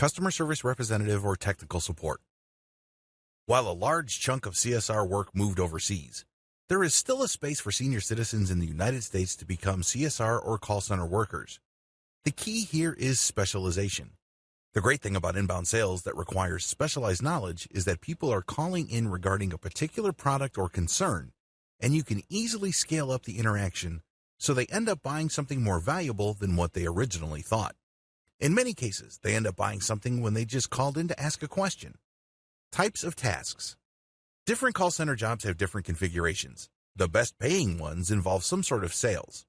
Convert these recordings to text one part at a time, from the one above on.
customer service representative or technical support. While a large chunk of CSR work moved overseas, there is still a space for senior citizens in the United States to become CSR or call center workers. The key here is specialization. The great thing about inbound sales that requires specialized knowledge is that people are calling in regarding a particular product or concern, and you can easily scale up the interaction so they end up buying something more valuable than what they originally thought. In many cases, they end up buying something when they just called in to ask a question. Types of tasks. Different call center jobs have different configurations. The best paying ones involve some sort of sales.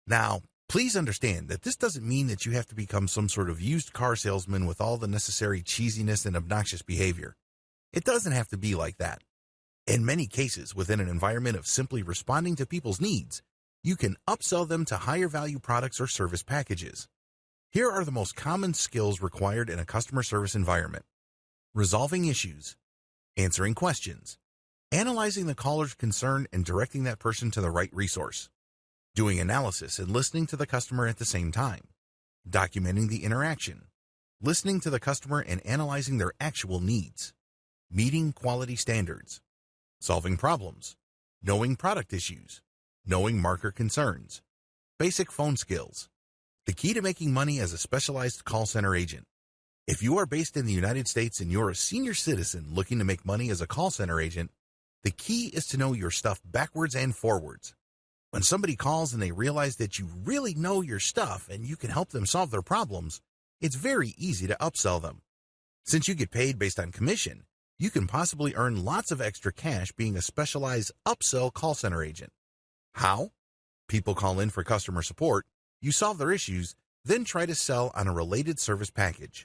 Now, please understand that this doesn't mean that you have to become some sort of used car salesman with all the necessary cheesiness and obnoxious behavior. It doesn't have to be like that. In many cases, within an environment of simply responding to people's needs, you can upsell them to higher value products or service packages. Here are the most common skills required in a customer service environment: resolving issues, answering questions, analyzing the caller's concern and directing that person to the right resource, doing analysis and listening to the customer at the same time, documenting the interaction, listening to the customer and analyzing their actual needs, meeting quality standards, solving problems, knowing product issues, knowing marker concerns, basic phone skills. The key to making money as a specialized call center agent. If you are based in the United States and you're a senior citizen looking to make money as a call center agent, the key is to know your stuff backwards and forwards. When somebody calls and they realize that you really know your stuff and you can help them solve their problems, it's very easy to upsell them. Since you get paid based on commission, you can possibly earn lots of extra cash being a specialized upsell call center agent. How? People call in for customer support, you solve their issues, then try to sell on a related service package.